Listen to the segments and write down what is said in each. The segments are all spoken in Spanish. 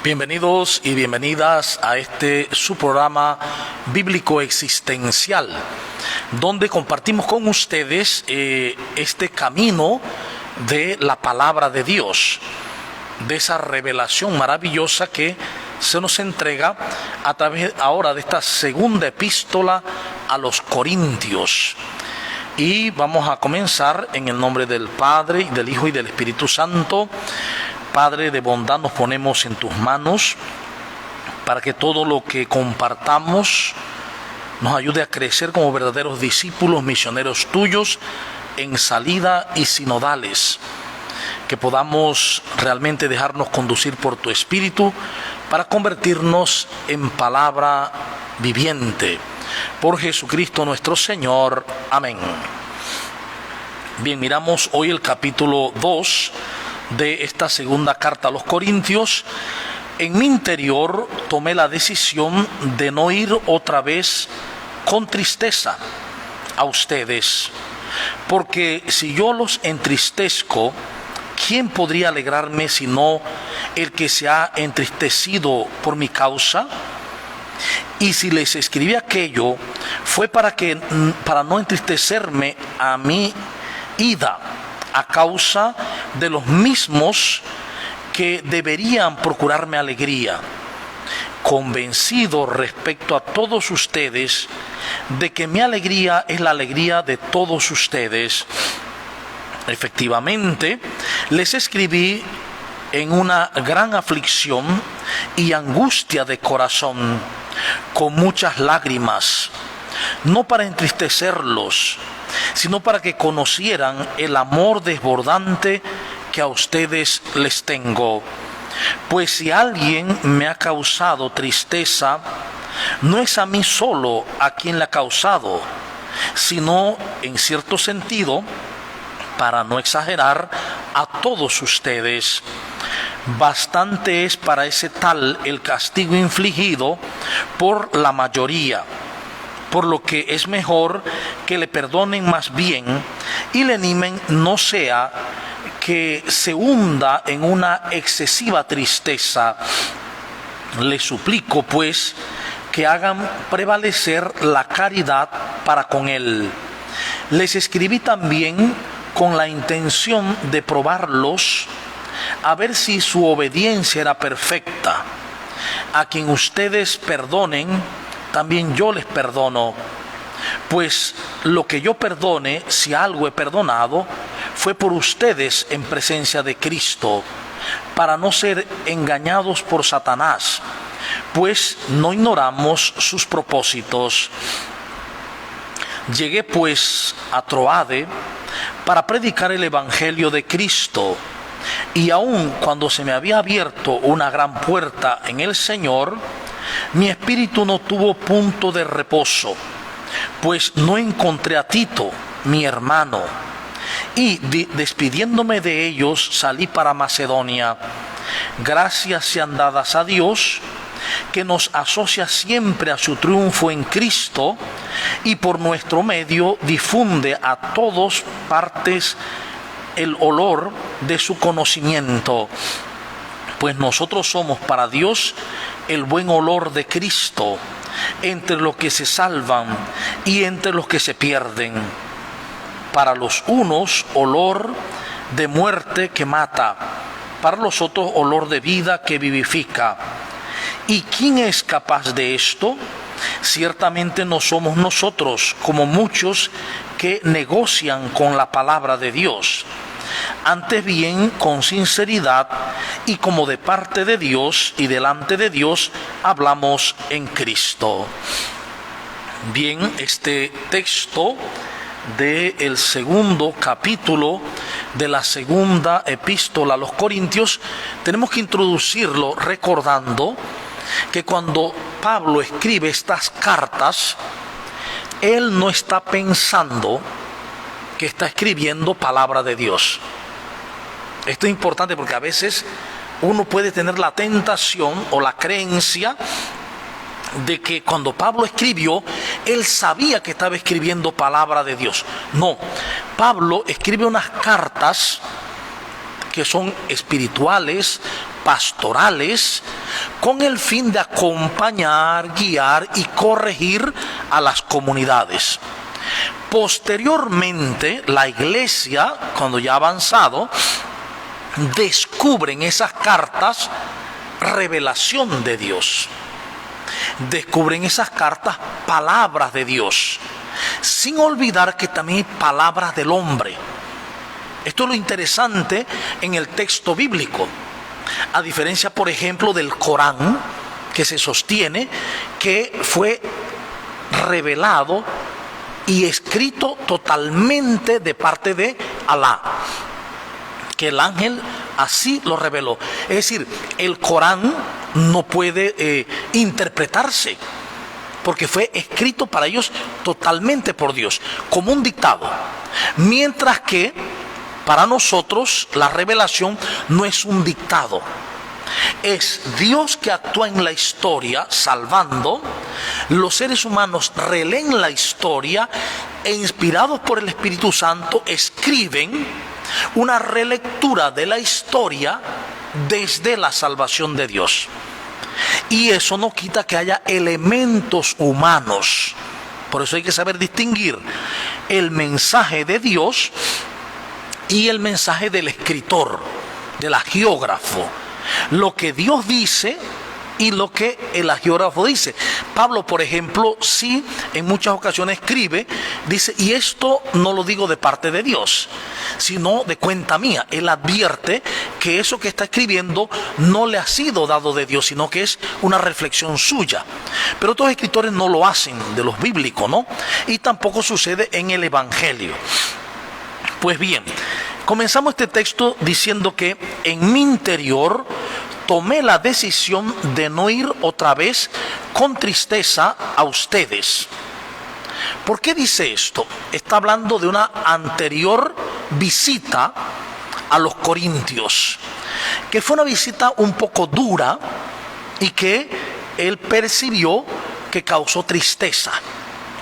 Bienvenidos y bienvenidas a su programa bíblico existencial, donde compartimos con ustedes este camino de la palabra de Dios, de esa revelación maravillosa que se nos entrega a través ahora de esta segunda epístola a los Corintios. Y vamos a comenzar en el nombre del Padre, y del Hijo y del Espíritu Santo. Padre de bondad, nos ponemos en tus manos para que todo lo que compartamos nos ayude a crecer como verdaderos discípulos, misioneros tuyos en salida y sinodales. Que podamos realmente dejarnos conducir por tu Espíritu para convertirnos en palabra viviente. Por Jesucristo nuestro Señor. Amén. Bien, miramos hoy el capítulo 2 de esta segunda carta a los Corintios. En mi interior tomé la decisión de no ir otra vez con tristeza a ustedes, porque si yo los entristezco, ¿quién podría alegrarme sino el que se ha entristecido por mi causa? Y si les escribí aquello, fue para no entristecerme a mi ida, a causa de los mismos que deberían procurarme alegría, convencido respecto a todos ustedes de que mi alegría es la alegría de todos ustedes. Efectivamente, les escribí en una gran aflicción y angustia de corazón, con muchas lágrimas, no para entristecerlos, sino para que conocieran el amor desbordante que a ustedes les tengo. Pues si alguien me ha causado tristeza, no es a mí solo a quien la ha causado, sino, en cierto sentido, para no exagerar, a todos ustedes. Bastante es para ese tal el castigo infligido por la mayoría, por lo que es mejor que le perdonen más bien y le animen, no sea que se hunda en una excesiva tristeza. Les suplico, pues, que hagan prevalecer la caridad para con él. Les escribí también con la intención de probarlos, a ver si su obediencia era perfecta. A quien ustedes perdonen, también yo les perdono. Pues lo que yo perdone, si algo he perdonado, fue por ustedes en presencia de Cristo, para no ser engañados por Satanás, pues no ignoramos sus propósitos. Llegué pues a Troade para predicar el Evangelio de Cristo, y aun cuando se me había abierto una gran puerta en el Señor, mi espíritu no tuvo punto de reposo, pues no encontré a Tito, mi hermano, y despidiéndome de ellos salí para Macedonia. Gracias sean dadas a Dios, que nos asocia siempre a su triunfo en Cristo, y por nuestro medio difunde a todas partes el olor de su conocimiento. Pues nosotros somos para Dios el buen olor de Cristo entre los que se salvan y entre los que se pierden. Para los unos olor de muerte que mata, para los otros olor de vida que vivifica. ¿Y quién es capaz de esto? Ciertamente no somos nosotros, como muchos que negocian con la palabra de Dios. Antes bien, con sinceridad y como de parte de Dios y delante de Dios, hablamos en Cristo. Bien, este texto del segundo capítulo de la segunda epístola a los Corintios, tenemos que introducirlo recordando que cuando Pablo escribe estas cartas, él no está pensando que está escribiendo palabra de Dios. Esto es importante porque a veces uno puede tener la tentación o la creencia de que cuando Pablo escribió, él sabía que estaba escribiendo palabra de Dios. No, Pablo escribe unas cartas que son espirituales, pastorales, con el fin de acompañar, guiar y corregir a las comunidades. Posteriormente, la iglesia, cuando ya ha avanzado, descubre en esas cartas revelación de Dios. Descubren esas cartas palabras de Dios, sin olvidar que también hay palabras del hombre. Esto es lo interesante en el texto bíblico, a diferencia, por ejemplo, del Corán, que se sostiene que fue revelado y escrito totalmente de parte de Alá, que el ángel así lo reveló. Es decir, el Corán no puede interpretarse, porque fue escrito para ellos totalmente por Dios, como un dictado. Mientras que para nosotros la revelación no es un dictado. Es Dios que actúa en la historia salvando. Los seres humanos releen la historia e inspirados por el Espíritu Santo escriben una relectura de la historia desde la salvación de Dios. Y eso no quita que haya elementos humanos. Por eso hay que saber distinguir el mensaje de Dios y el mensaje del escritor, del agiógrafo. Lo que Dios dice y lo que el agiógrafo dice. Pablo, por ejemplo, sí en muchas ocasiones escribe, dice, y esto no lo digo de parte de Dios, sino de cuenta mía. Él advierte que eso que está escribiendo no le ha sido dado de Dios, sino que es una reflexión suya. Pero otros escritores no lo hacen, de los bíblicos, ¿no? Y tampoco sucede en el Evangelio. Pues bien, comenzamos este texto diciendo que en mi interior tomé la decisión de no ir otra vez con tristeza a ustedes. ¿Por qué dice esto? Está hablando de una anterior visita a los corintios, que fue una visita un poco dura y que él percibió que causó tristeza,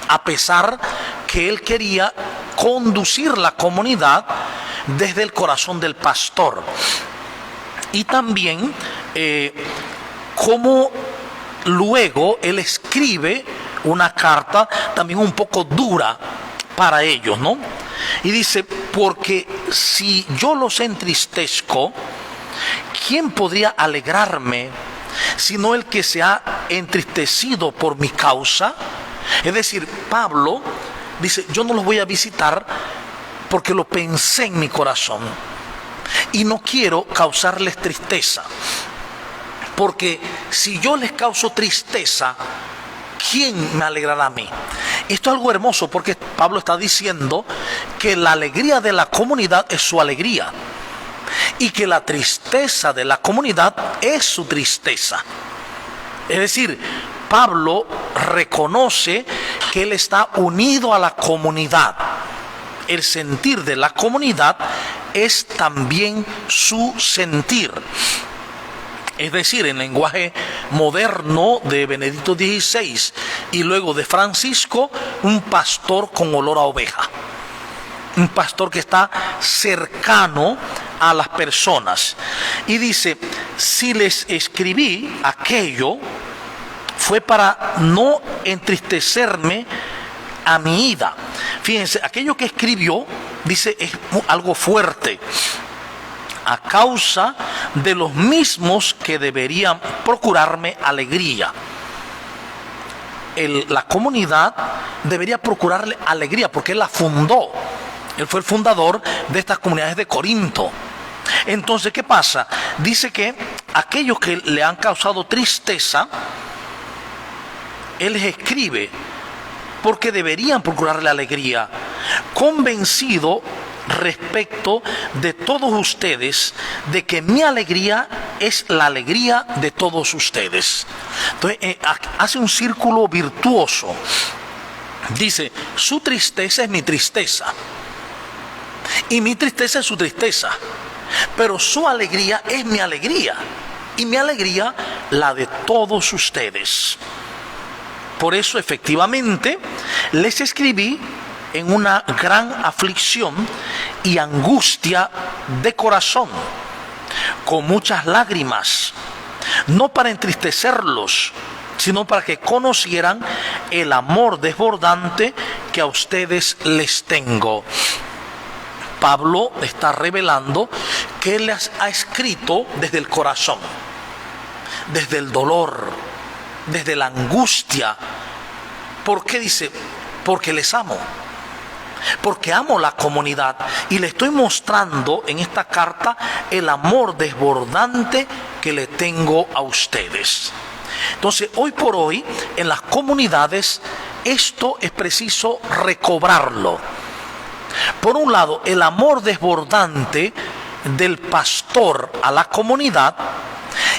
a pesar que él quería conducir la comunidad desde el corazón del pastor. Y también como luego él escribe una carta también un poco dura para ellos, ¿no? Y dice, porque si yo los entristezco, ¿quién podría alegrarme sino el que se ha entristecido por mi causa? Es decir, Pablo dice, yo no los voy a visitar porque lo pensé en mi corazón y no quiero causarles tristeza, porque si yo les causo tristeza, ¿quién me alegrará a mí? Esto es algo hermoso, porque Pablo está diciendo que la alegría de la comunidad es su alegría y que la tristeza de la comunidad es su tristeza. Es decir, Pablo reconoce que él está unido a la comunidad. El sentir de la comunidad es también su sentir. Es decir, en lenguaje moderno de Benedicto XVI y luego de Francisco, un pastor con olor a oveja. Un pastor que está cercano a las personas. Y dice, si les escribí aquello, fue para no entristecerme a mi ida. Fíjense, aquello que escribió, dice, es algo fuerte. A causa de los mismos que deberían procurarme alegría. La comunidad debería procurarle alegría porque él la fundó. Él fue el fundador de estas comunidades de Corinto. Entonces, ¿qué pasa? Dice que aquellos que le han causado tristeza, él les escribe porque deberían procurarle alegría, convencido respecto de todos ustedes de que mi alegría es la alegría de todos ustedes. Entonces hace un círculo virtuoso. Dice, su tristeza es mi tristeza y mi tristeza es su tristeza, pero su alegría es mi alegría y mi alegría la de todos ustedes. Por eso efectivamente les escribí en una gran aflicción y angustia de corazón, con muchas lágrimas, no para entristecerlos, sino para que conocieran el amor desbordante que a ustedes les tengo. Pablo está revelando que él les ha escrito desde el corazón, desde el dolor, desde la angustia. ¿Por qué dice? Porque les amo. Porque amo la comunidad y le estoy mostrando en esta carta el amor desbordante que le tengo a ustedes. Entonces, hoy por hoy, en las comunidades, esto es preciso recobrarlo. Por un lado, el amor desbordante del pastor a la comunidad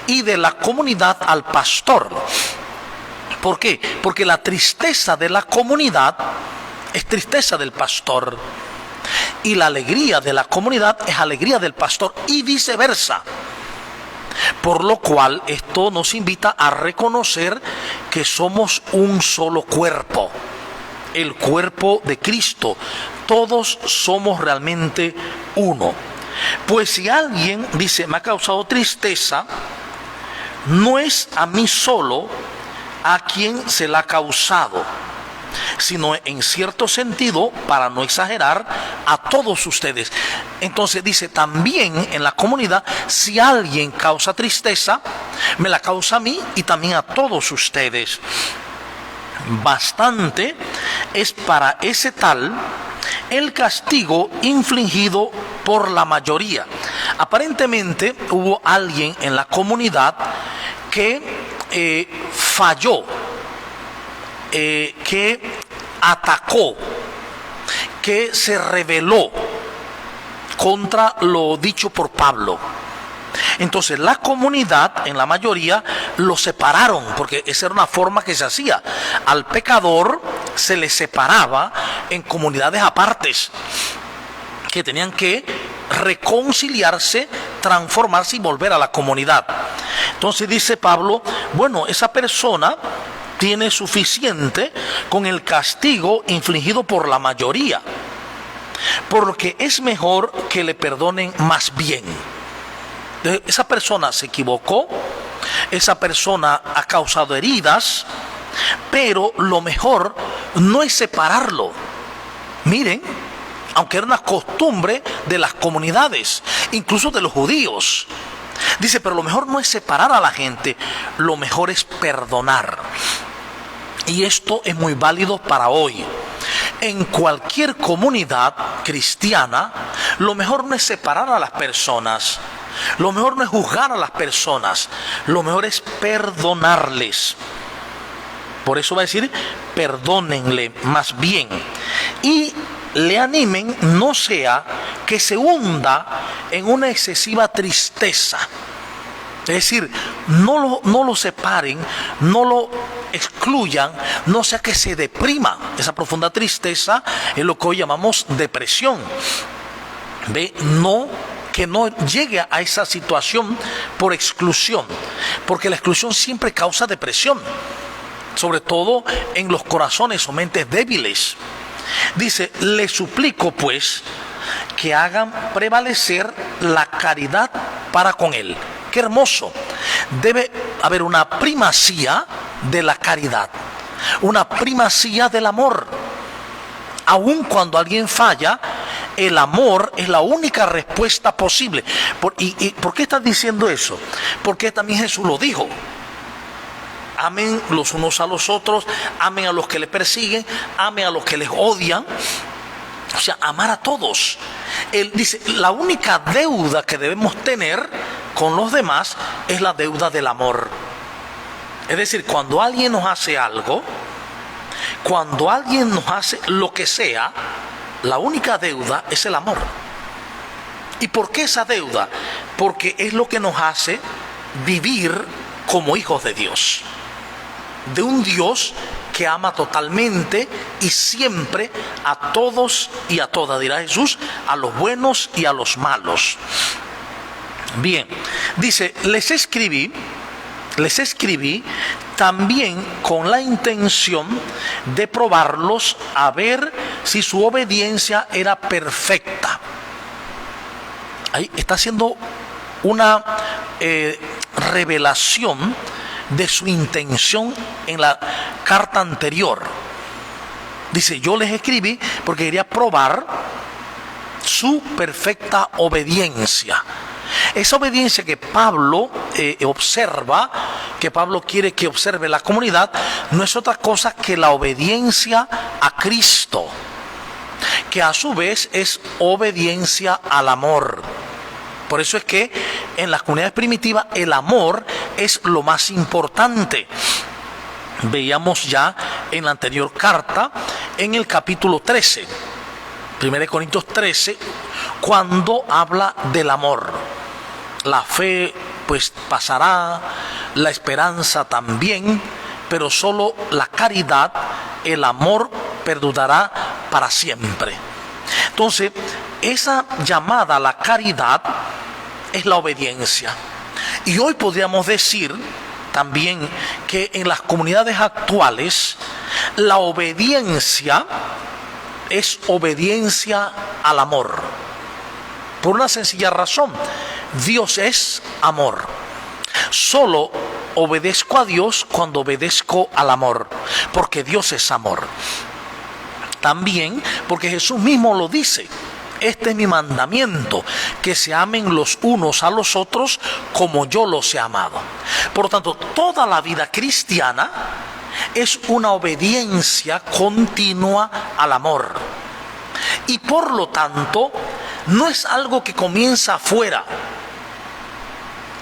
y de la comunidad al pastor. ¿Por qué? Porque la tristeza de la comunidad es tristeza del pastor y la alegría de la comunidad es alegría del pastor y viceversa. Por lo cual esto nos invita a reconocer que somos un solo cuerpo, el cuerpo de Cristo. Todos somos realmente uno. Pues si alguien dice me ha causado tristeza, no es a mí solo a quien se la ha causado, sino en cierto sentido, para no exagerar, a todos ustedes. Entonces dice también en la comunidad, si alguien causa tristeza, me la causa a mí y también a todos ustedes. Bastante es para ese tal el castigo infligido por la mayoría. Aparentemente hubo alguien en la comunidad que falló, que atacó, que se rebeló contra lo dicho por Pablo. Entonces la comunidad, en la mayoría, lo separaron, porque esa era una forma que se hacía. Al pecador se le separaba en comunidades apartes, que tenían que reconciliarse, transformarse y volver a la comunidad. Entonces dice Pablo, bueno, esa persona tiene suficiente con el castigo infligido por la mayoría, porque es mejor que le perdonen más bien. Esa persona se equivocó, esa persona ha causado heridas, pero lo mejor no es separarlo. Miren, aunque era una costumbre de las comunidades, incluso de los judíos, dice, pero lo mejor no es separar a la gente, lo mejor es perdonar. Y esto es muy válido para hoy. En cualquier comunidad cristiana, lo mejor no es separar a las personas, lo mejor no es juzgar a las personas, lo mejor es perdonarles. Por eso va a decir, perdónenle más bien. Y le animen, no sea que se hunda en una excesiva tristeza. Es decir, no lo separen, no lo excluyan, no sea que se deprima. Esa profunda tristeza es lo que hoy llamamos depresión. ¿Ve? Que no llegue a esa situación por exclusión, porque la exclusión siempre causa depresión, sobre todo en los corazones o mentes débiles. Dice, les suplico pues que hagan prevalecer la caridad para con él. Qué hermoso. Debe haber una primacía de la caridad, una primacía del amor. Aun cuando alguien falla, el amor es la única respuesta posible. ¿Y por qué estás diciendo eso? Porque también Jesús lo dijo. Amen los unos a los otros, amen a los que les persiguen, amen a los que les odian. O sea, amar a todos. Él dice, la única deuda que debemos tener con los demás es la deuda del amor. Es decir, cuando alguien nos hace algo, cuando alguien nos hace lo que sea, la única deuda es el amor. ¿Y por qué esa deuda? Porque es lo que nos hace vivir como hijos de Dios. De un Dios que ama totalmente y siempre a todos y a todas, dirá Jesús, a los buenos y a los malos. Bien, dice, les escribí también con la intención de probarlos a ver si su obediencia era perfecta. Ahí está haciendo una revelación de su intención en la carta anterior. Dice, yo les escribí porque quería probar su perfecta obediencia. Esa obediencia que Pablo observa, que Pablo quiere que observe la comunidad, no es otra cosa que la obediencia a Cristo, que a su vez es obediencia al amor. Por eso es que en las comunidades primitivas el amor es lo más importante. Veíamos ya en la anterior carta, en el capítulo 13, 1 Corintios 13, cuando habla del amor. La fe pues pasará, la esperanza también, pero solo la caridad, el amor perdurará para siempre. Entonces, esa llamada a la caridad es la obediencia. Y hoy podríamos decir también que en las comunidades actuales la obediencia es obediencia al amor. Por una sencilla razón: Dios es amor. Solo obedezco a Dios cuando obedezco al amor, porque Dios es amor. También porque Jesús mismo lo dice: este es mi mandamiento, que se amen los unos a los otros como yo los he amado. Por lo tanto, toda la vida cristiana es una obediencia continua al amor. Y por lo tanto, no es algo que comienza afuera.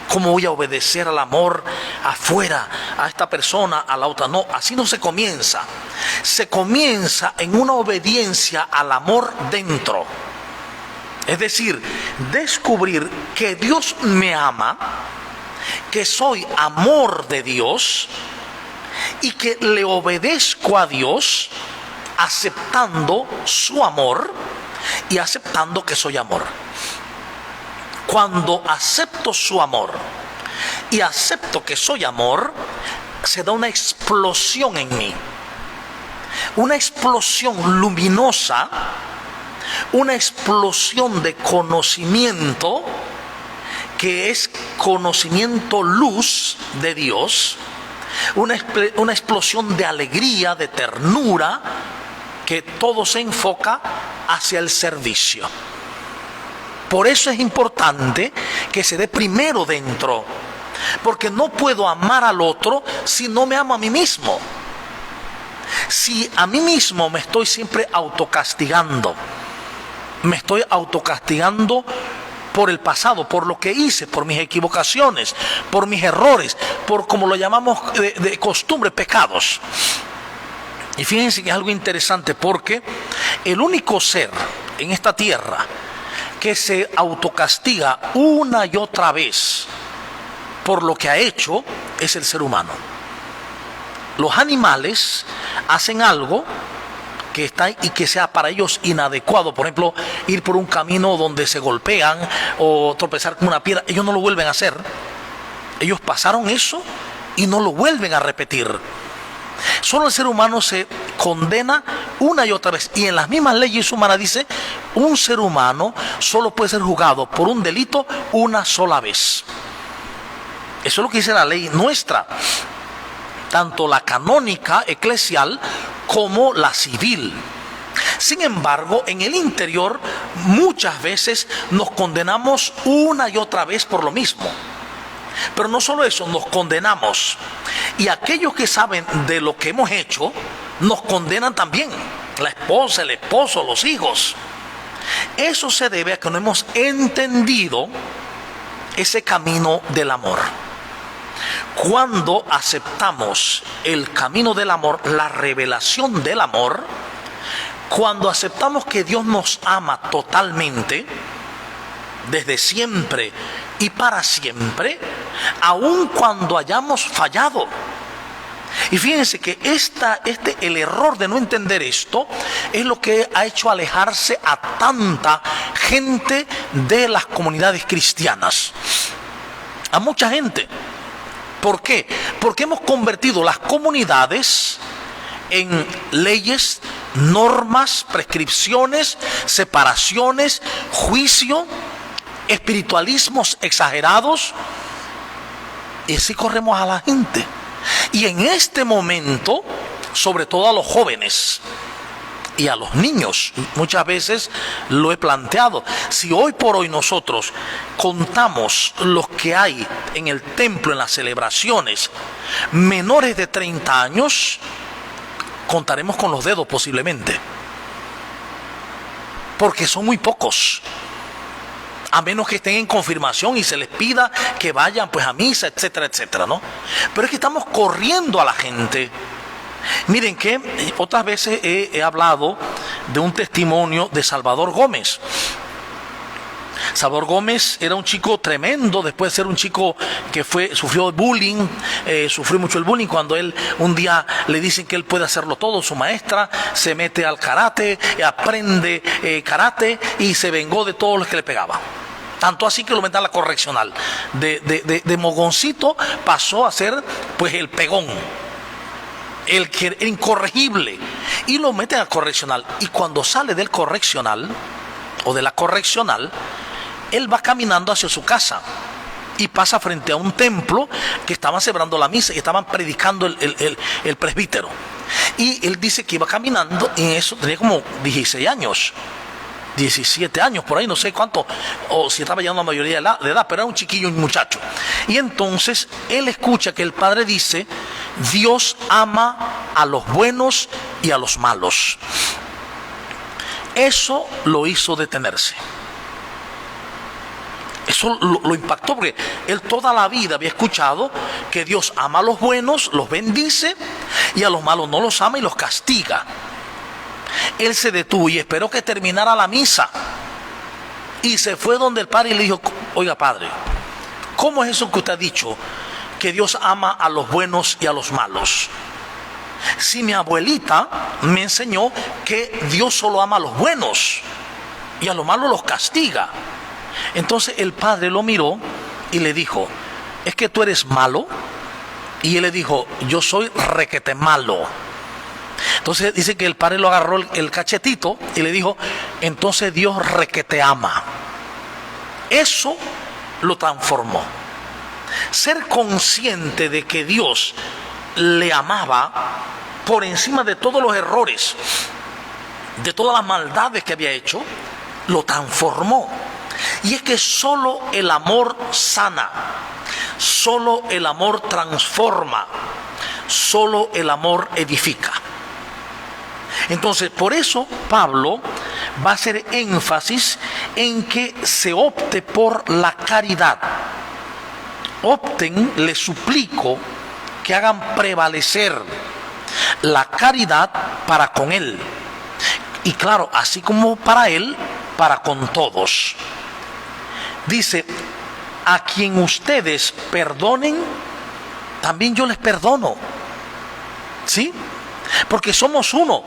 ¿Cómo voy a obedecer al amor afuera, a esta persona, a la otra? No, así no se comienza. Se comienza en una obediencia al amor dentro. Es decir, descubrir que Dios me ama, que soy amor de Dios y que le obedezco a Dios aceptando su amor y aceptando que soy amor. Cuando acepto su amor y acepto que soy amor, se da una explosión en mí. Una explosión luminosa, una explosión de conocimiento, que es conocimiento luz de Dios, una explosión de alegría, de ternura, que todo se enfoca hacia el servicio. Por eso es importante que se dé primero dentro, porque no puedo amar al otro si no me amo a mí mismo. Si a mí mismo me estoy siempre autocastigando, me estoy autocastigando por el pasado, por lo que hice, por mis equivocaciones, por mis errores, por, como lo llamamos de costumbre, pecados. Y fíjense que es algo interesante, porque el único ser en esta tierra que se autocastiga una y otra vez por lo que ha hecho es el ser humano. Los animales hacen algo que está y que sea para ellos inadecuado, por ejemplo, ir por un camino donde se golpean o tropezar con una piedra, ellos no lo vuelven a hacer. Ellos pasaron eso y no lo vuelven a repetir. Solo el ser humano se condena una y otra vez, y en las mismas leyes humanas dice: un ser humano solo puede ser juzgado por un delito una sola vez. Eso es lo que dice la ley nuestra, tanto la canónica eclesial como la civil. Sin embargo, en el interior muchas veces nos condenamos una y otra vez por lo mismo. Pero no solo eso, nos condenamos. Y aquellos que saben de lo que hemos hecho, nos condenan también. La esposa, el esposo, los hijos. Eso se debe a que no hemos entendido ese camino del amor. Cuando aceptamos el camino del amor, la revelación del amor, cuando aceptamos que Dios nos ama totalmente, desde siempre y para siempre, aun cuando hayamos fallado. Y fíjense que el error de no entender esto es lo que ha hecho alejarse a tanta gente de las comunidades cristianas. A mucha gente. ¿Por qué? Porque hemos convertido las comunidades en leyes, normas, prescripciones, separaciones, juicio, espiritualismos exagerados, Y así corremos a la gente. Y en este momento, sobre todo a los jóvenes y a los niños, muchas veces lo he planteado. Si hoy por hoy nosotros contamos los que hay en el templo, en las celebraciones, menores de 30 años, contaremos con los dedos posiblemente. Porque son muy pocos. A menos que estén en confirmación y se les pida que vayan pues a misa, etcétera, etcétera, ¿no? Pero es que estamos corriendo a la gente. Miren que otras veces he hablado de un testimonio de Salvador Gómez. Salvador Gómez era un chico tremendo, después de ser un chico que sufrió bullying, sufrió mucho el bullying. Cuando él un día le dicen que él puede hacerlo todo, su maestra se mete al karate, aprende karate y se vengó de todos los que le pegaban. Tanto así que lo meten a la correccional. De mogoncito pasó a ser pues el pegón, el incorregible, y lo meten al correccional. Y cuando sale del correccional o de la correccional, él va caminando hacia su casa y pasa frente a un templo que estaban celebrando la misa y estaban predicando el presbítero. Y él dice que iba caminando, y eso tenía como 16 años, 17 años, por ahí, no sé cuánto, o si estaba llegando a la mayoría de edad, pero era un chiquillo, un muchacho. Y entonces él escucha que el padre dice: Dios ama a los buenos y a los malos. Eso lo hizo detenerse. Eso lo impactó, porque él toda la vida había escuchado que Dios ama a los buenos, los bendice, y a los malos no los ama y los castiga. Él se detuvo y esperó que terminara la misa, y se fue donde el padre y le dijo: oiga, padre, ¿cómo es eso que usted ha dicho, que Dios ama a los buenos y a los malos? Si mi abuelita me enseñó que Dios solo ama a los buenos y a los malos los castiga. Entonces el padre lo miró y le dijo: ¿es que tú eres malo? Y él le dijo: yo soy requete malo. Entonces dice que el padre lo agarró el cachetito y le dijo: entonces Dios requete ama. Eso lo transformó. Ser consciente de que Dios le amaba por encima de todos los errores, de todas las maldades que había hecho, lo transformó. Y es que solo el amor sana, solo el amor transforma, solo el amor edifica. Entonces, por eso Pablo va a hacer énfasis en que se opte por la caridad. Opten, les suplico, que hagan prevalecer la caridad para con él. Y claro, así como para él, para con todos. Dice: a quien ustedes perdonen, también yo les perdono. ¿Sí? Porque somos uno.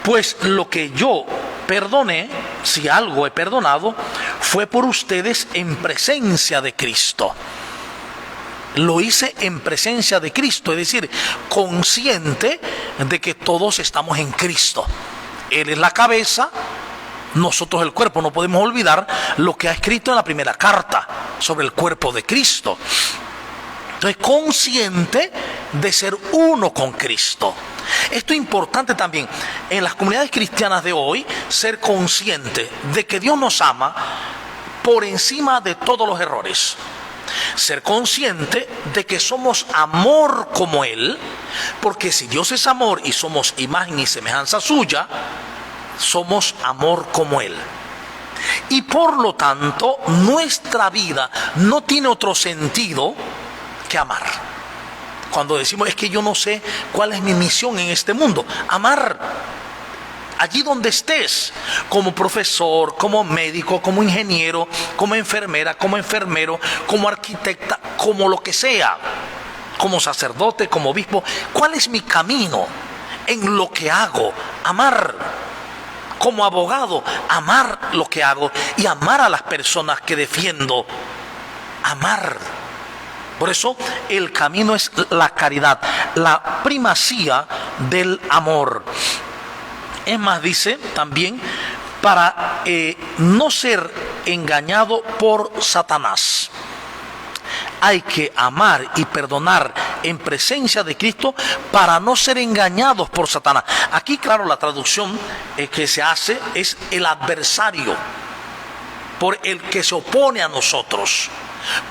Pues lo que yo perdoné, si algo he perdonado, fue por ustedes en presencia de Cristo. Lo hice en presencia de Cristo, es decir, consciente de que todos estamos en Cristo. Él es la cabeza, nosotros el cuerpo. No podemos olvidar lo que ha escrito en la primera carta sobre el cuerpo de Cristo. Entonces, consciente de ser uno con Cristo. Esto es importante también en las comunidades cristianas de hoy, ser consciente de que Dios nos ama por encima de todos los errores. Ser consciente de que somos amor como Él, porque si Dios es amor y somos imagen y semejanza suya, somos amor como Él. Y por lo tanto, nuestra vida no tiene otro sentido que amar. Cuando decimos: es que yo no sé cuál es mi misión en este mundo. Amar. Allí donde estés, como profesor, como médico, como ingeniero, como enfermera, como enfermero, como arquitecta, como lo que sea, como sacerdote, como obispo. ¿Cuál es mi camino en lo que hago? Amar. Como abogado, amar lo que hago y amar a las personas que defiendo. Amar. Por eso el camino es la caridad, la primacía del amor. Es más, dice también, para no ser engañado por Satanás. hay que amar y perdonar en presencia de Cristo para no ser engañados por Satanás. Aquí, claro, la traducción que se hace es el adversario, por el que se opone a nosotros,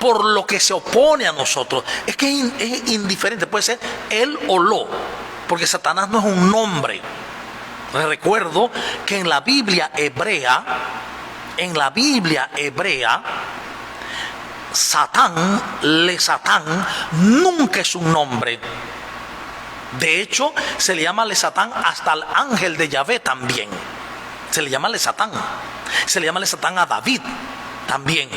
por lo que se opone a nosotros. Es que es indiferente, puede ser él o lo, porque Satanás no es un nombre. Les recuerdo que en la Biblia hebrea, Satán nunca es un nombre. De hecho, se le llama Satán hasta al ángel de Yahvé también. Se le llama Satán. Se le llama Satán a David también.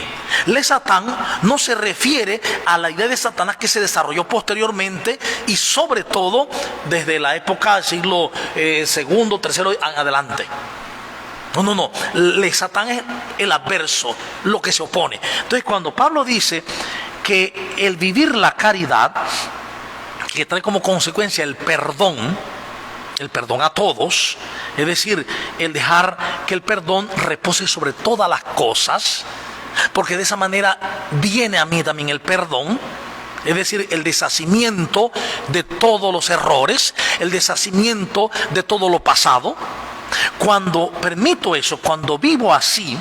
Satán no se refiere a la idea de Satanás que se desarrolló posteriormente y sobre todo desde la época del siglo segundo, tercero en adelante. No. Satán es el adverso, lo que se opone. Entonces, cuando Pablo dice que el vivir la caridad, que trae como consecuencia el perdón a todos, es decir, el dejar que el perdón repose sobre todas las cosas, porque de esa manera viene a mí también el perdón, es decir, el deshacimiento de todos los errores, el deshacimiento de todo lo pasado. Cuando permito eso, cuando vivo así,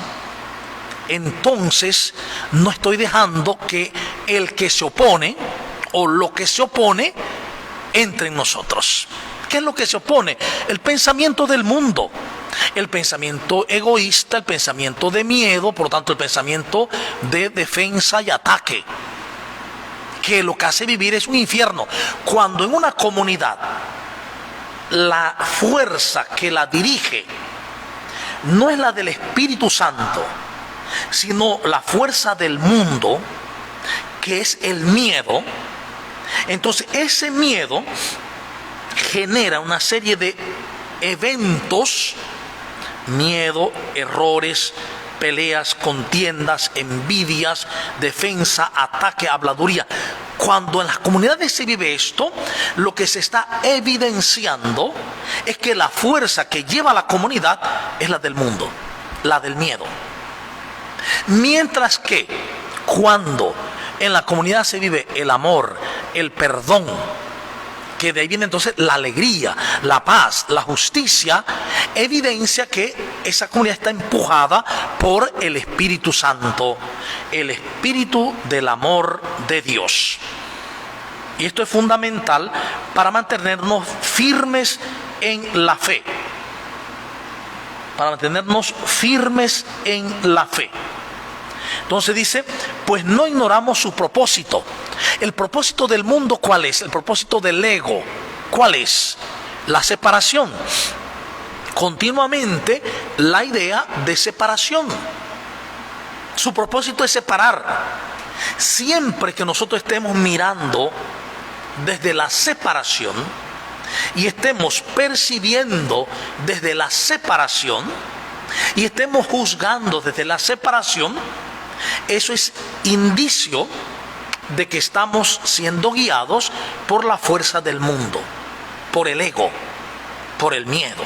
entonces no estoy dejando que el que se opone o lo que se opone entre en nosotros. ¿Qué es lo que se opone? El pensamiento del mundo, el pensamiento egoísta, el pensamiento de miedo, por lo tanto el pensamiento de defensa y ataque, que lo que hace vivir es un infierno. Cuando en una comunidad la fuerza que la dirige no es la del Espíritu Santo, sino la fuerza del mundo, que es el miedo, entonces ese miedo genera una serie de eventos: miedo, errores, peleas, contiendas, envidias, defensa, ataque, habladuría. Cuando en las comunidades se vive esto, lo que se está evidenciando es que la fuerza que lleva a la comunidad es la del mundo, la del miedo. Mientras que cuando en la comunidad se vive el amor, el perdón, que de ahí viene entonces la alegría, la paz, la justicia, evidencia que esa comunidad está empujada por el Espíritu Santo, el Espíritu del amor de Dios. Y esto es fundamental para mantenernos firmes en la fe. Para mantenernos firmes en la fe. Entonces dice, pues no ignoramos su propósito. El propósito del mundo, ¿cuál es? El propósito del ego, ¿cuál es? La separación. Continuamente la idea de separación. Su propósito es separar. Siempre que nosotros estemos mirando desde la separación y estemos percibiendo desde la separación y estemos juzgando desde la separación, eso es indicio de que estamos siendo guiados por la fuerza del mundo, por el ego, por el miedo.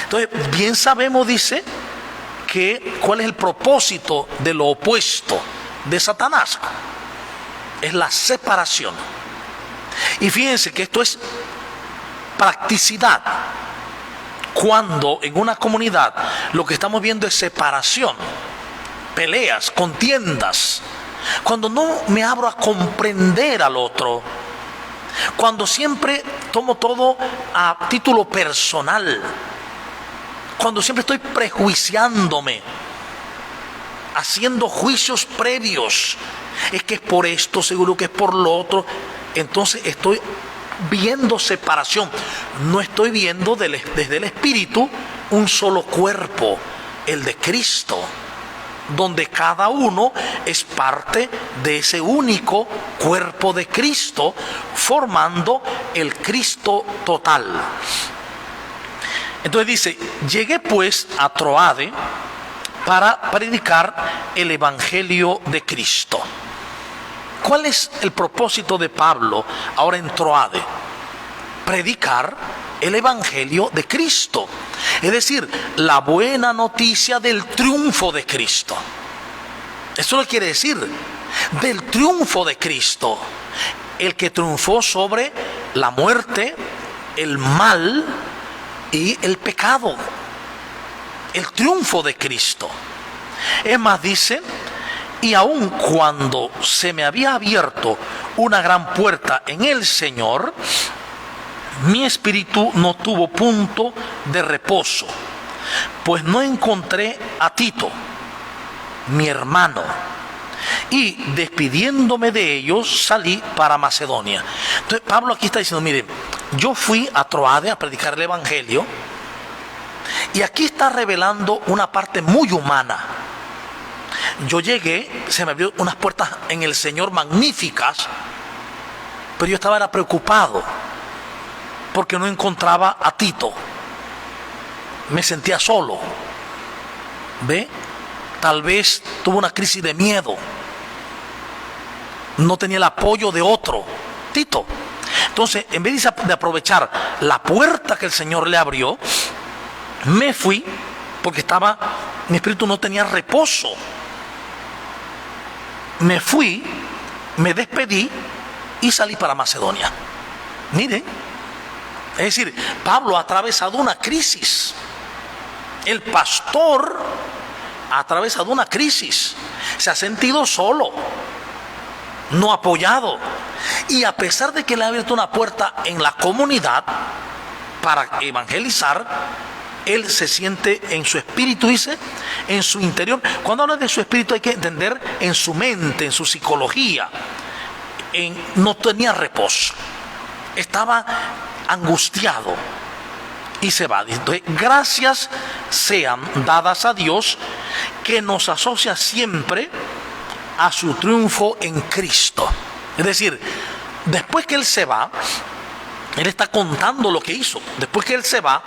Entonces, bien sabemos, dice, que cuál es el propósito de lo opuesto de Satanás. Es la separación. Y fíjense que esto es practicidad. Cuando en una comunidad lo que estamos viendo es separación, peleas, contiendas, cuando no me abro a comprender al otro, cuando siempre tomo todo a título personal, cuando siempre estoy prejuiciándome, haciendo juicios previos, es que es por esto, seguro que es por lo otro, entonces estoy viendo separación, no estoy viendo desde el Espíritu un solo cuerpo, el de Cristo, donde cada uno es parte de ese único cuerpo de Cristo, formando el Cristo total. Entonces dice, llegué pues a Troade para predicar el Evangelio de Cristo. ¿Cuál es el propósito de Pablo ahora en Troade? Predicar el Evangelio de Cristo. Es decir, la buena noticia del triunfo de Cristo. Eso lo quiere decir. del triunfo de Cristo, el que triunfó sobre la muerte, el mal y el pecado. El triunfo de Cristo. Es más, dice, y aun cuando se me había abierto una gran puerta en el Señor, mi espíritu no tuvo punto de reposo, pues no encontré a Tito, mi hermano, y despidiéndome de ellos salí para Macedonia. Entonces Pablo aquí está diciendo, miren, yo fui a Troade a predicar el evangelio, y aquí está revelando una parte muy humana. Yo llegué, se me abrió unas puertas en el Señor magníficas, pero yo estaba preocupado porque no encontraba a Tito. Me sentía solo. ¿Ve? Tal vez tuve una crisis de miedo. No tenía el apoyo de otro, Tito. Entonces, en vez de aprovechar la puerta que el Señor le abrió, me fui porque mi espíritu no tenía reposo. Me fui, me despedí y salí para Macedonia. Miren, es decir, Pablo ha atravesado una crisis. El pastor ha atravesado una crisis. Se ha sentido solo, no apoyado. Y a pesar de que le ha abierto una puerta en la comunidad para evangelizar, él se siente en su espíritu, dice, en su interior. Cuando habla de su espíritu hay que entender en su mente, en su psicología. No tenía reposo. Estaba angustiado y se va. Entonces, gracias sean dadas a Dios que nos asocia siempre a su triunfo en Cristo. Es decir, después que Él se va, Él está contando lo que hizo. Después que Él se va,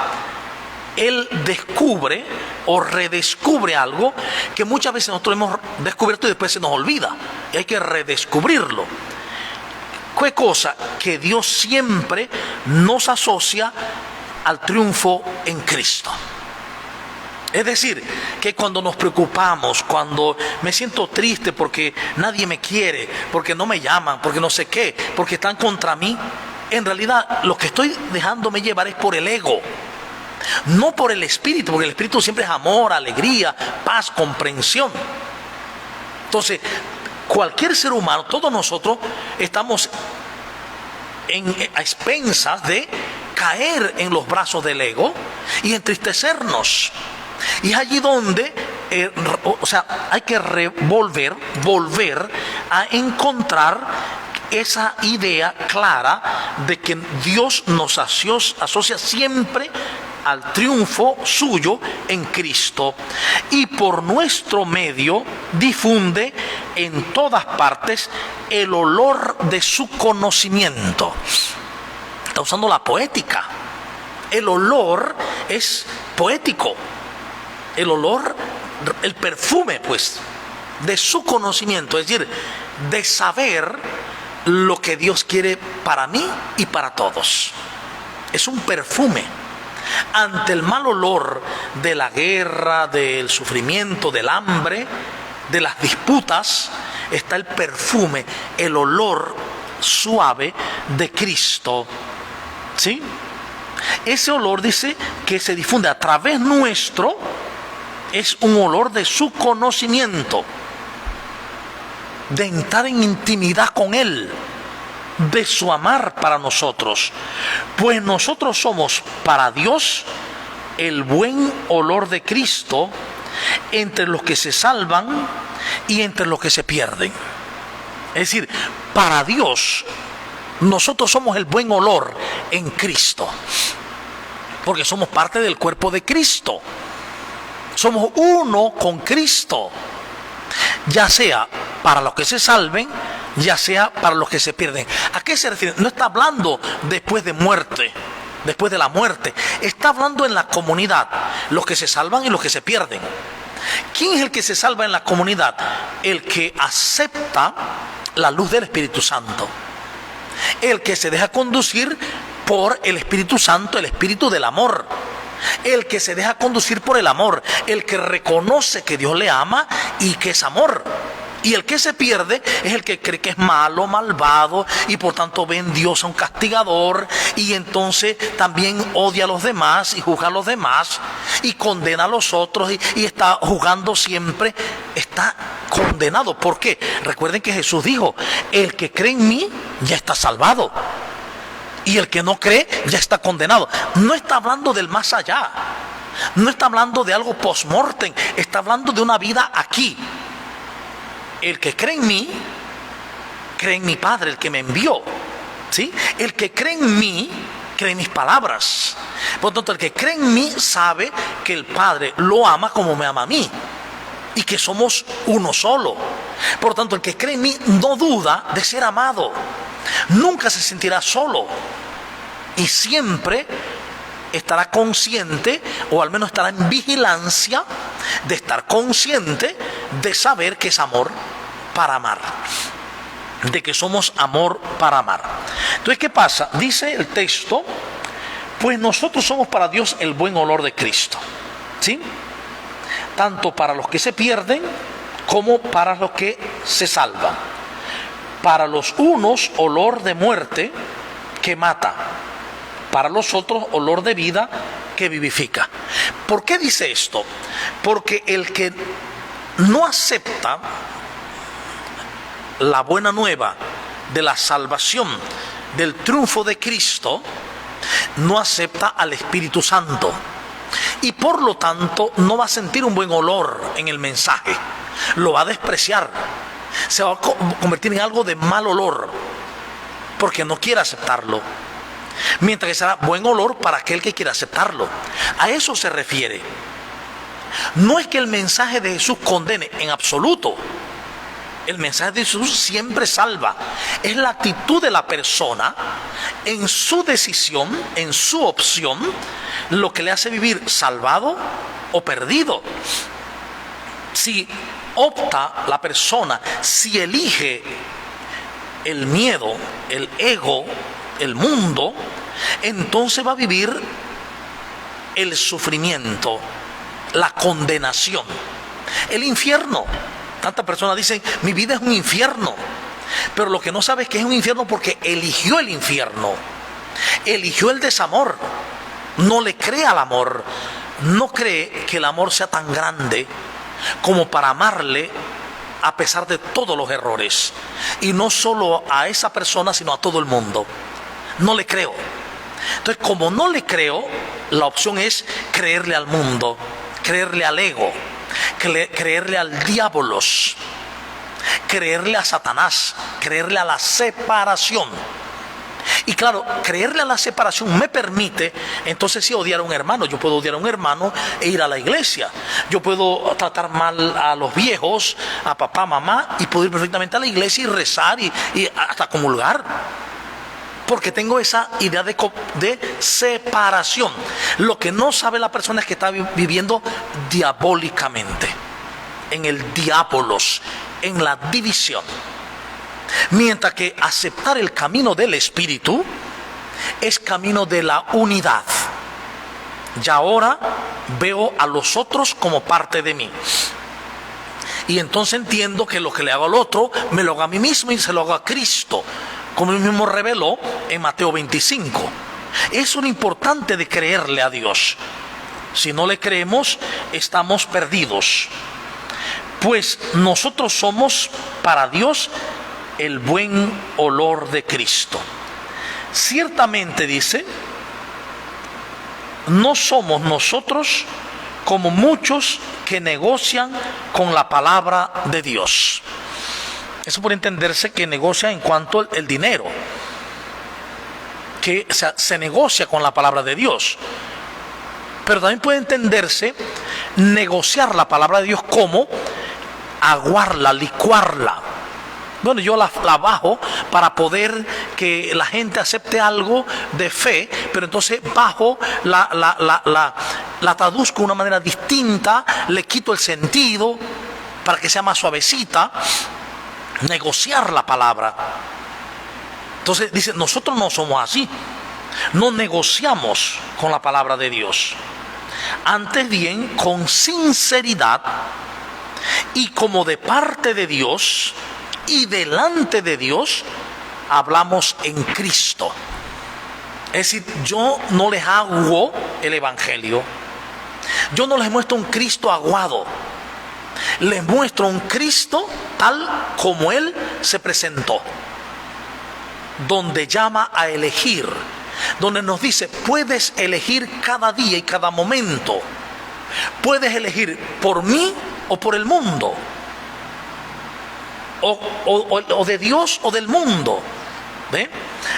Él descubre o redescubre algo que muchas veces nosotros hemos descubierto y después se nos olvida. Y hay que redescubrirlo. ¿Qué cosa? Que Dios siempre nos asocia al triunfo en Cristo. Es decir, que cuando nos preocupamos, cuando me siento triste porque nadie me quiere, porque no me llaman, porque no sé qué, porque están contra mí, en realidad lo que estoy dejándome llevar es por el ego, no por el espíritu, porque el espíritu siempre es amor, alegría, paz, comprensión. Entonces, cualquier ser humano, todos nosotros estamos a expensas de caer en los brazos del ego y entristecernos. Y es allí donde hay que volver a encontrar esa idea clara de que Dios nos asocia siempre al triunfo suyo en Cristo, y por nuestro medio difunde en todas partes el olor de su conocimiento. Está usando la poética. El olor es poético. El olor, el perfume, pues, de su conocimiento, es decir, de saber lo que Dios quiere para mí y para todos. Es un perfume. Ante el mal olor de la guerra, del sufrimiento, del hambre, de las disputas, está el perfume, el olor suave de Cristo. ¿Sí? Ese olor, dice, que se difunde a través nuestro, es un olor de su conocimiento, de entrar en intimidad con Él, de su amar para nosotros, pues nosotros somos para Dios el buen olor de Cristo entre los que se salvan y entre los que se pierden. Es decir, para Dios nosotros somos el buen olor en Cristo, porque somos parte del cuerpo de Cristo. Somos uno con Cristo, ya sea para los que se salven, ya sea para los que se pierden. ¿A qué se refiere? No está hablando después de muerte, después de la muerte. Está hablando en la comunidad, los que se salvan y los que se pierden. ¿Quién es el que se salva en la comunidad? El que acepta la luz del Espíritu Santo, el que se deja conducir por el Espíritu Santo, el Espíritu del amor, el que se deja conducir por el amor, el que reconoce que Dios le ama y que es amor, Y el que se pierde es el que cree que es malo, malvado, y por tanto ve en Dios a un castigador, y entonces también odia a los demás y juzga a los demás y condena a los otros, y está juzgando siempre. Está condenado. ¿Por qué? Recuerden que Jesús dijo: el que cree en mí ya está salvado, y el que no cree ya está condenado. No está hablando del más allá, no está hablando de algo post-mortem, está hablando de una vida aquí. El que cree en mí, cree en mi Padre, el que me envió, ¿sí? El que cree en mí, cree en mis palabras. Por lo tanto, el que cree en mí sabe que el Padre lo ama como me ama a mí, y que somos uno solo. Por lo tanto, el que cree en mí no duda de ser amado, nunca se sentirá solo, y siempre estará consciente, o al menos estará en vigilancia de estar consciente de saber que es amor para amar, de que somos amor para amar. Entonces, ¿qué pasa? Dice el texto: pues nosotros somos para Dios el buen olor de Cristo, ¿sí? Tanto para los que se pierden como para los que se salvan. Para los unos, olor de muerte que mata; para los otros, olor de vida que vivifica. ¿Por qué dice esto? Porque el que no acepta la buena nueva de la salvación, del triunfo de Cristo, no acepta al Espíritu Santo, y por lo tanto no va a sentir un buen olor en el mensaje, lo va a despreciar, se va a convertir en algo de mal olor, porque no quiere aceptarlo. Mientras que será buen olor para aquel que quiera aceptarlo. A eso se refiere. No es que el mensaje de Jesús condene en absoluto. El mensaje de Jesús siempre salva. Es la actitud de la persona en su decisión, en su opción, lo que le hace vivir salvado o perdido. Si opta la persona, si elige el miedo, el ego, el mundo, entonces va a vivir el sufrimiento, la condenación, el infierno. Tantas personas dicen: mi vida es un infierno, pero lo que no sabe es que es un infierno porque eligió el infierno, eligió el desamor, no le cree al amor, no cree que el amor sea tan grande como para amarle a pesar de todos los errores, y no solo a esa persona sino a todo el mundo. No le creo. Entonces, como no le creo, la opción es creerle al mundo, creerle al ego, creerle al diabolos, creerle a Satanás, creerle a la separación. Y claro, creerle a la separación me permite entonces sí odiar a un hermano. Yo puedo odiar a un hermano e ir a la iglesia. Yo puedo tratar mal a los viejos, a papá, mamá, y puedo ir perfectamente a la iglesia y rezar y hasta comulgar, porque tengo esa idea de separación. Lo que no sabe la persona es que está viviendo diabólicamente, en el diabolos, en la división. Mientras que aceptar el camino del Espíritu es camino de la unidad. Ya ahora veo a los otros como parte de mí, y entonces entiendo que lo que le hago al otro me lo hago a mí mismo y se lo hago a Cristo, como él mismo reveló en Mateo 25. Eso es lo importante de creerle a Dios. Si no le creemos, estamos perdidos. Pues nosotros somos para Dios el buen olor de Cristo. Ciertamente, dice, no somos nosotros como muchos que negocian con la palabra de Dios. Eso puede entenderse que negocia en cuanto al dinero, que se negocia con la palabra de Dios. Pero también puede entenderse negociar la palabra de Dios como aguarla, licuarla. Bueno, yo la bajo para poder que la gente acepte algo de fe, pero entonces bajo, la traduzco de una manera distinta, le quito el sentido para que sea más suavecita. Negociar la palabra. Entonces dice, nosotros no somos así, no negociamos con la palabra de Dios. Antes bien, con sinceridad y como de parte de Dios y delante de Dios, hablamos en Cristo. Es decir, yo no les aguo el evangelio. Yo no les muestro un Cristo aguado. Les muestro un Cristo tal como Él se presentó, donde llama a elegir, donde nos dice, puedes elegir cada día y cada momento. Puedes elegir por mí o por el mundo, o de Dios o del mundo. ¿Ve?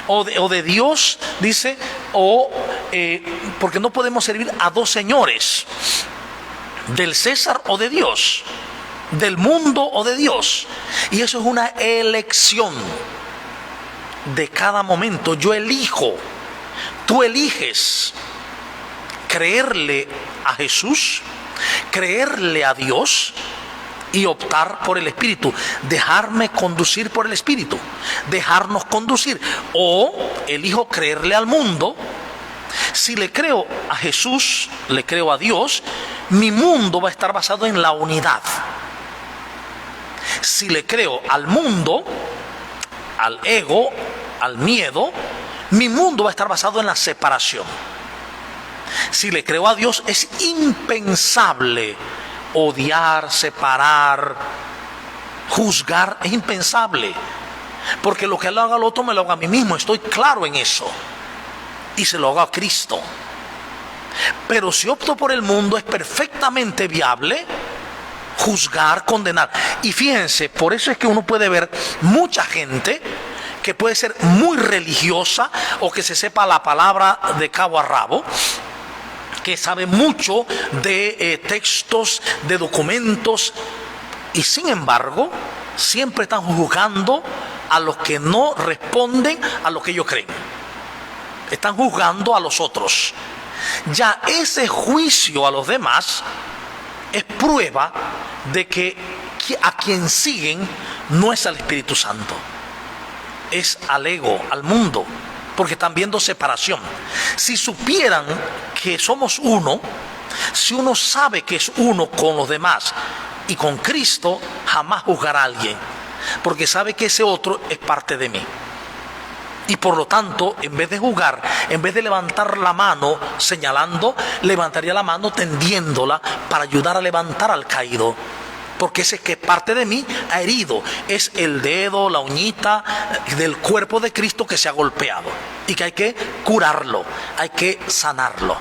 O de Dios, dice, porque no podemos servir a dos señores, del César o de Dios, del mundo o de Dios. Y eso es una elección de cada momento. Yo elijo, tú eliges creerle a Jesús, creerle a Dios y optar por el Espíritu, dejarme conducir por el Espíritu, dejarnos conducir. O elijo creerle al mundo. Si le creo a Jesús, le creo a Dios, mi mundo va a estar basado en la unidad. Si le creo al mundo, al ego, al miedo, mi mundo va a estar basado en la separación. Si le creo a Dios, es impensable odiar, separar, juzgar. Es impensable, porque lo que le haga al otro me lo hago a mí mismo. Estoy claro en eso y se lo hago a Cristo. Pero si opto por el mundo, es perfectamente viable juzgar, condenar. Y fíjense, por eso es que uno puede ver mucha gente que puede ser muy religiosa o que se sepa la palabra de cabo a rabo, que sabe mucho de textos, de documentos, y sin embargo siempre están juzgando a los que no responden a lo que ellos creen. Están juzgando a los otros. Ya ese juicio a los demás es prueba de que a quien siguen no es al Espíritu Santo, es al ego, al mundo, porque están viendo separación. Si supieran que somos uno, si uno sabe que es uno con los demás y con Cristo, jamás juzgará a alguien, porque sabe que ese otro es parte de mí. Y por lo tanto, en vez de juzgar, en vez de levantar la mano señalando, levantaría la mano tendiéndola para ayudar a levantar al caído. Porque ese que parte de mí ha herido, es el dedo, la uñita del cuerpo de Cristo que se ha golpeado y que hay que curarlo, hay que sanarlo.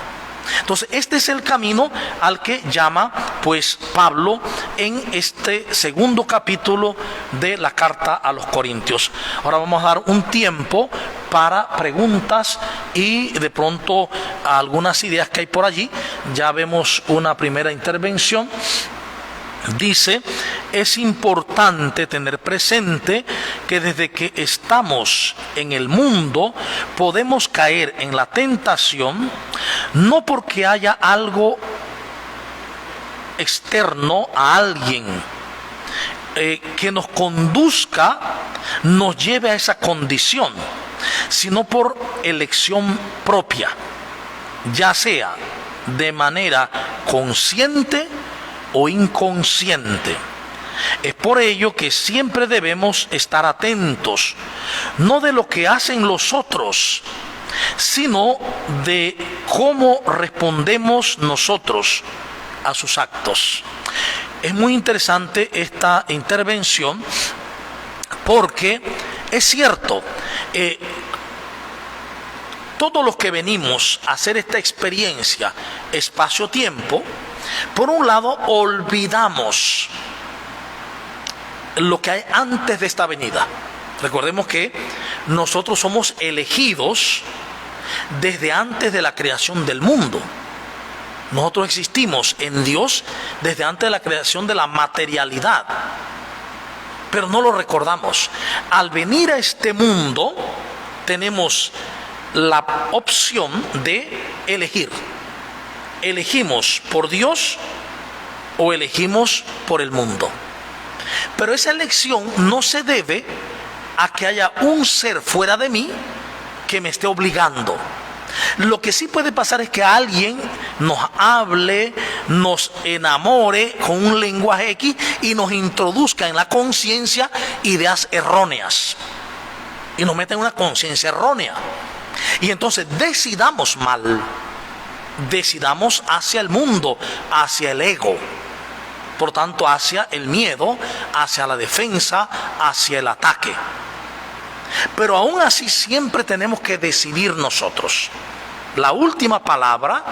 Entonces este es el camino al que llama pues Pablo en este segundo capítulo de la carta a los Corintios. Ahora vamos a dar un tiempo para preguntas y de pronto algunas ideas que hay por allí. Ya vemos una primera intervención. Dice, es importante tener presente que desde que estamos en el mundo podemos caer en la tentación, no porque haya algo externo a alguien que nos conduzca, nos lleve a esa condición, sino por elección propia, ya sea de manera consciente o inconsciente. Es por ello que siempre debemos estar atentos, no de lo que hacen los otros, sino de cómo respondemos nosotros a sus actos. Es muy interesante esta intervención porque es cierto, todos los que venimos a hacer esta experiencia espacio-tiempo, por un lado olvidamos lo que hay antes de esta venida. Recordemos que nosotros somos elegidos desde antes de la creación del mundo. Nosotros existimos en Dios desde antes de la creación de la materialidad, pero no lo recordamos. Al venir a este mundo tenemos la opción de elegir. Elegimos por Dios o elegimos por el mundo. Pero esa elección no se debe a que haya un ser fuera de mí que me esté obligando. Lo que sí puede pasar es que alguien nos hable, nos enamore con un lenguaje X y nos introduzca en la conciencia ideas erróneas. Y nos mete en una conciencia errónea. Y entonces decidamos mal. Decidamos hacia el mundo, hacia el ego. Por tanto, hacia el miedo, hacia la defensa, hacia el ataque. Pero aún así siempre tenemos que decidir nosotros. La última palabra,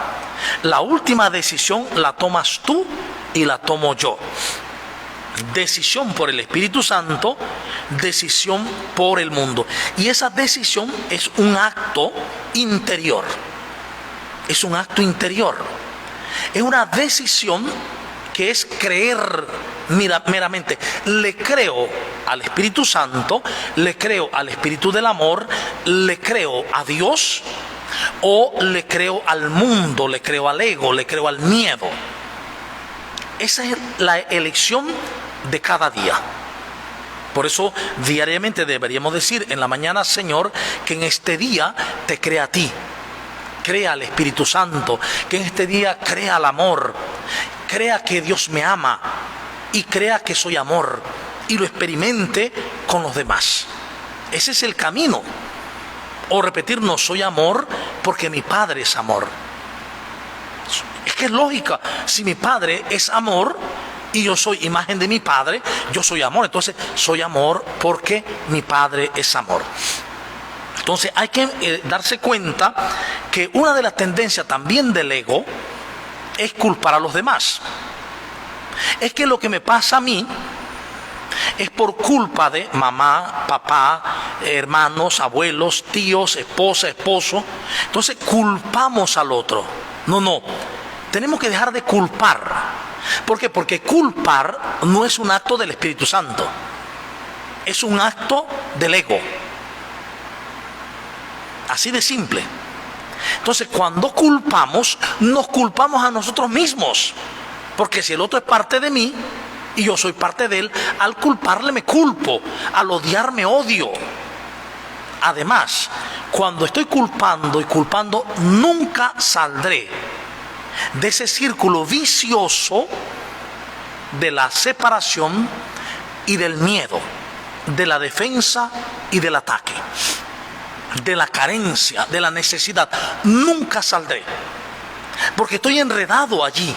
la última decisión la tomas tú y la tomo yo. Decisión por el Espíritu Santo, decisión por el mundo. Y esa decisión es un acto interior. Es un acto interior. Es una decisión que es creer meramente. Le creo al Espíritu Santo, le creo al Espíritu del amor, le creo a Dios, o le creo al mundo, le creo al ego, le creo al miedo. Esa es la elección de cada día. Por eso diariamente deberíamos decir en la mañana: Señor, que en este día te crea a ti, crea al Espíritu Santo, que en este día crea al amor, crea que Dios me ama y crea que soy amor y lo experimente con los demás. Ese es el camino. O repetir: no soy amor porque mi Padre es amor. Es que es lógica. Si mi Padre es amor y yo soy imagen de mi Padre, yo soy amor. Entonces soy amor porque mi Padre es amor. Entonces hay que darse cuenta que una de las tendencias también del ego es culpar a los demás. Es que lo que me pasa a mí es por culpa de mamá, papá, hermanos, abuelos, tíos, esposa, esposo. Entonces culpamos al otro. No. Tenemos que dejar de culpar. ¿Por qué? Porque culpar no es un acto del Espíritu Santo. Es un acto del ego. Así de simple. Entonces, cuando culpamos, nos culpamos a nosotros mismos. Porque si el otro es parte de mí y yo soy parte de él, al culparle me culpo, al odiar me odio. Además, cuando estoy culpando y culpando, nunca saldré de ese círculo vicioso de la separación y del miedo, de la defensa y del ataque, de la carencia, de la necesidad. Nunca saldré, porque estoy enredado allí.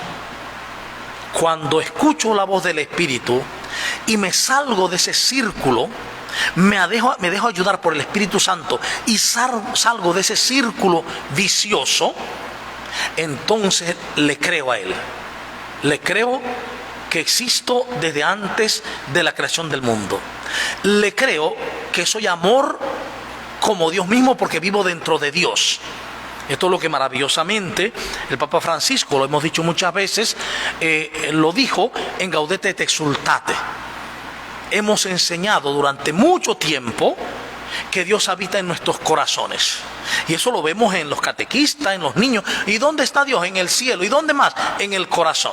Cuando escucho la voz del Espíritu y me salgo de ese círculo, me dejo ayudar por el Espíritu Santo y salgo de ese círculo vicioso, entonces le creo a Él. Le creo que existo desde antes de la creación del mundo. Le creo que soy amor como Dios mismo porque vivo dentro de Dios. Esto es lo que maravillosamente el Papa Francisco, lo hemos dicho muchas veces, lo dijo en Gaudete et Exsultate. Hemos enseñado durante mucho tiempo que Dios habita en nuestros corazones. Y eso lo vemos en los catequistas, en los niños. ¿Y dónde está Dios? En el cielo. ¿Y dónde más? En el corazón.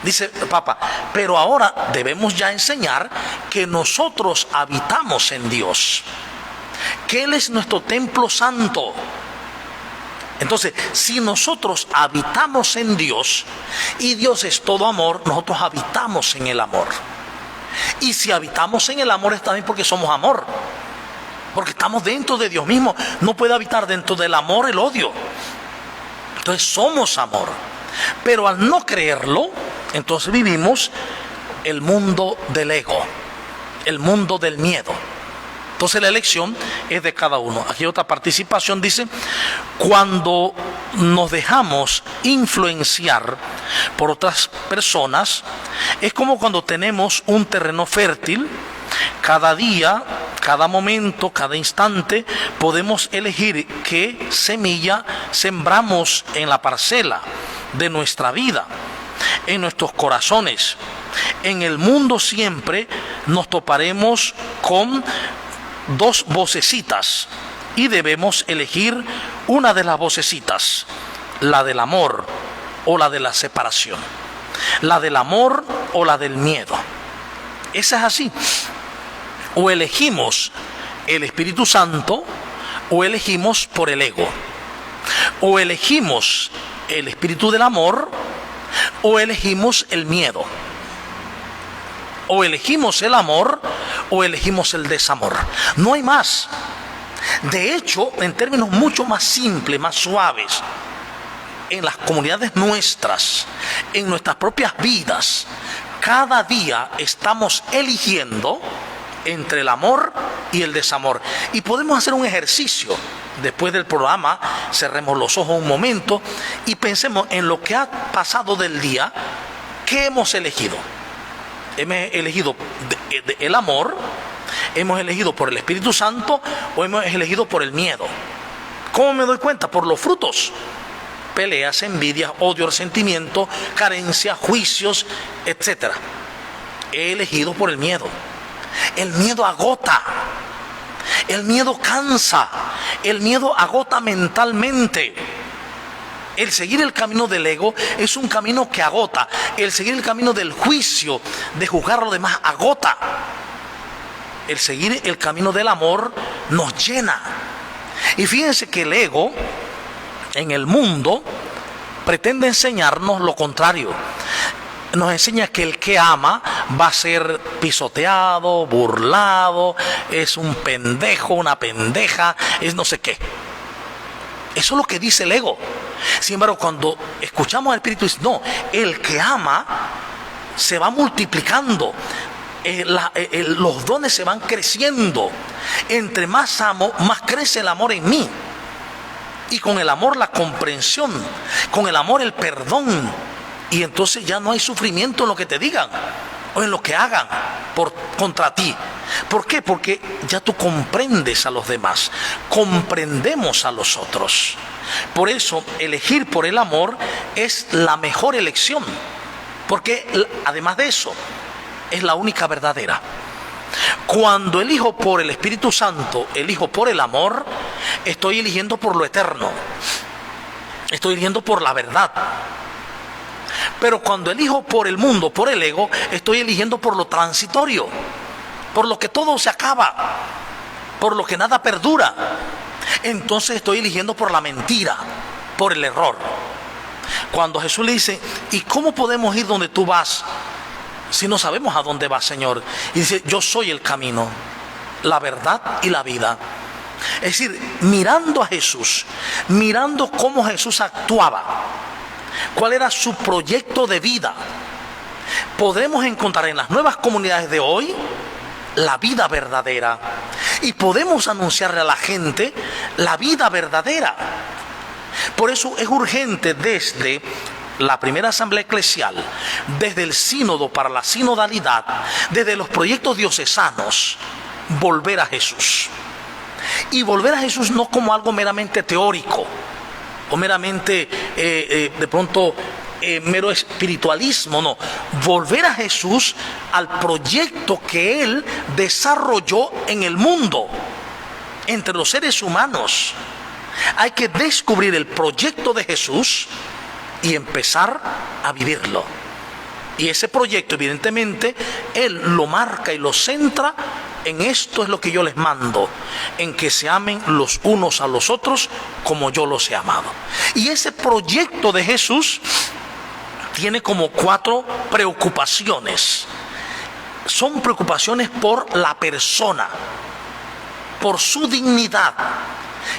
Dice el Papa, pero ahora debemos ya enseñar que nosotros habitamos en Dios, que Él es nuestro templo santo. Entonces, si nosotros habitamos en Dios y Dios es todo amor, nosotros habitamos en el amor. Y si habitamos en el amor es también porque somos amor, porque estamos dentro de Dios mismo. No puede habitar dentro del amor el odio. Entonces somos amor. Pero al no creerlo, entonces vivimos el mundo del ego, el mundo del miedo. Entonces la elección es de cada uno. Aquí otra participación dice: cuando nos dejamos influenciar por otras personas, es como cuando tenemos un terreno fértil. Cada día, cada momento, cada instante podemos elegir qué semilla sembramos en la parcela de nuestra vida, en nuestros corazones. En el mundo siempre nos toparemos con dos vocecitas y debemos elegir una de las vocecitas, la del amor o la de la separación, la del amor o la del miedo. Esa es así. O elegimos el Espíritu Santo o elegimos por el ego. O elegimos el espíritu del amor o elegimos el miedo. O elegimos el amor o elegimos el desamor. No hay más. De hecho, en términos mucho más simples, más suaves, en las comunidades nuestras, en nuestras propias vidas, cada día estamos eligiendo entre el amor y el desamor. Y podemos hacer un ejercicio. Después del programa, cerremos los ojos un momento y pensemos en lo que ha pasado del día. ¿Qué hemos elegido? Hemos elegido el amor, hemos elegido por el Espíritu Santo o hemos elegido por el miedo. ¿Cómo me doy cuenta? Por los frutos: peleas, envidias, odio, resentimiento, carencia, juicios, etc. He elegido por el miedo. El miedo agota, el miedo cansa, el miedo agota mentalmente. El seguir el camino del ego es un camino que agota. El seguir el camino del juicio, de juzgar a los demás, agota. El seguir el camino del amor nos llena. Y fíjense que el ego en el mundo pretende enseñarnos lo contrario. Nos enseña que el que ama va a ser pisoteado, burlado, es un pendejo, una pendeja, es no sé qué. Eso es lo que dice el ego. Sin embargo, cuando escuchamos al Espíritu, dice, no, el que ama se va multiplicando, los dones se van creciendo. Entre más amo, más crece el amor en mí. Y con el amor la comprensión, con el amor el perdón. Y entonces ya no hay sufrimiento en lo que te digan o en lo que hagan contra ti. ¿Por qué? Porque ya tú comprendes a los demás, comprendemos a los otros. Por eso elegir por el amor es la mejor elección, porque además de eso es la única verdadera. Cuando elijo por el Espíritu Santo, elijo por el amor, estoy eligiendo por lo eterno, estoy eligiendo por la verdad. Pero cuando elijo por el mundo, por el ego, estoy eligiendo por lo transitorio, por lo que todo se acaba, por lo que nada perdura. Entonces estoy eligiendo por la mentira, por el error. Cuando Jesús le dice, ¿y cómo podemos ir donde tú vas si no sabemos a dónde va, Señor? Y dice, yo soy el camino, la verdad y la vida. Es decir, mirando a Jesús, mirando cómo Jesús actuaba, cuál era su proyecto de vida, podremos encontrar en las nuevas comunidades de hoy la vida verdadera. Y podemos anunciarle a la gente la vida verdadera. Por eso es urgente desde la primera asamblea eclesial, desde el sínodo para la sinodalidad, desde los proyectos diocesanos, volver a Jesús. Y volver a Jesús no como algo meramente teórico o meramente de pronto mero espiritualismo, no. Volver a Jesús al proyecto que Él desarrolló en el mundo, entre los seres humanos. Hay que descubrir el proyecto de Jesús y empezar a vivirlo. Y ese proyecto, evidentemente, Él lo marca y lo centra en esto es lo que yo les mando, en que se amen los unos a los otros como yo los he amado. Y ese proyecto de Jesús tiene como 4 preocupaciones. Son preocupaciones por la persona, por su dignidad.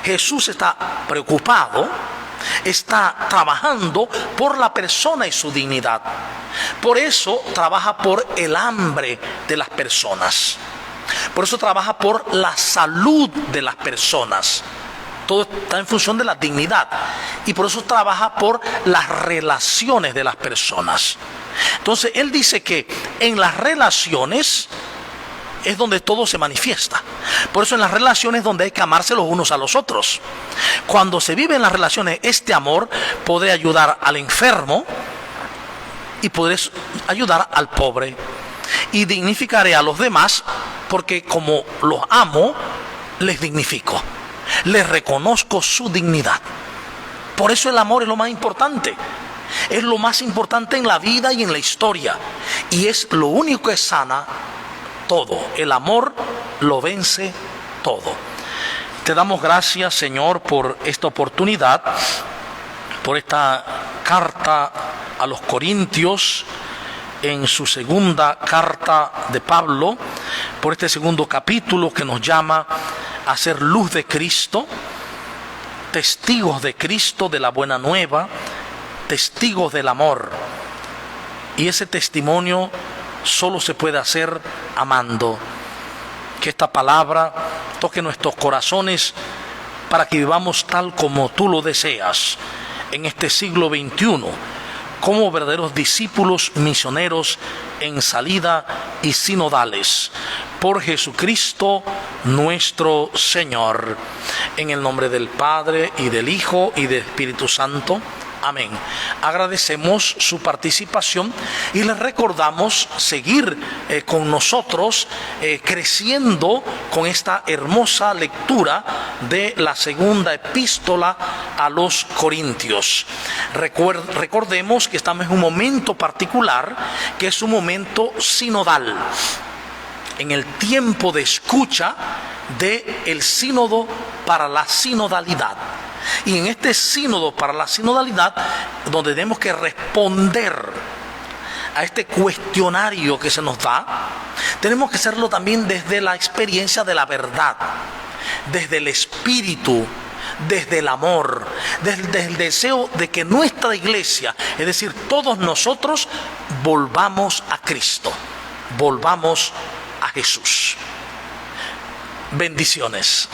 Jesús está preocupado, está trabajando por la persona y su dignidad. Por eso trabaja por el hambre de las personas. Por eso trabaja por la salud de las personas. Todo está en función de la dignidad. Y por eso trabaja por las relaciones de las personas. Entonces, Él dice que en las relaciones es donde todo se manifiesta. Por eso en las relaciones es donde hay que amarse los unos a los otros. Cuando se vive en las relaciones este amor, podré ayudar al enfermo y podré ayudar al pobre. Y dignificaré a los demás porque como los amo, les dignifico. Les reconozco su dignidad. Por eso el amor es lo más importante. Es lo más importante en la vida y en la historia. Y es lo único que sana todo. El amor lo vence todo. Te damos gracias, Señor, por esta oportunidad, por esta carta a los Corintios en su segunda carta de Pablo, por este segundo capítulo que nos llama a ser luz de Cristo, testigos de Cristo, de la buena nueva, testigos del amor. Y ese testimonio solo se puede hacer amando. Que esta palabra toque nuestros corazones para que vivamos tal como tú lo deseas en este siglo XXI, como verdaderos discípulos misioneros en salida y sinodales. Por Jesucristo nuestro Señor. En el nombre del Padre, y del Hijo, y del Espíritu Santo. Amén. Agradecemos su participación y les recordamos seguir con nosotros creciendo con esta hermosa lectura de la segunda epístola a los Corintios. Recordemos que estamos en un momento particular, que es un momento sinodal, en el tiempo de escucha del sínodo para la sinodalidad. Y en este sínodo para la sinodalidad, donde tenemos que responder a este cuestionario que se nos da, tenemos que hacerlo también desde la experiencia de la verdad, desde el espíritu, desde el amor, desde el deseo de que nuestra iglesia, es decir, todos nosotros, volvamos a Cristo, volvamos a Jesús. Bendiciones.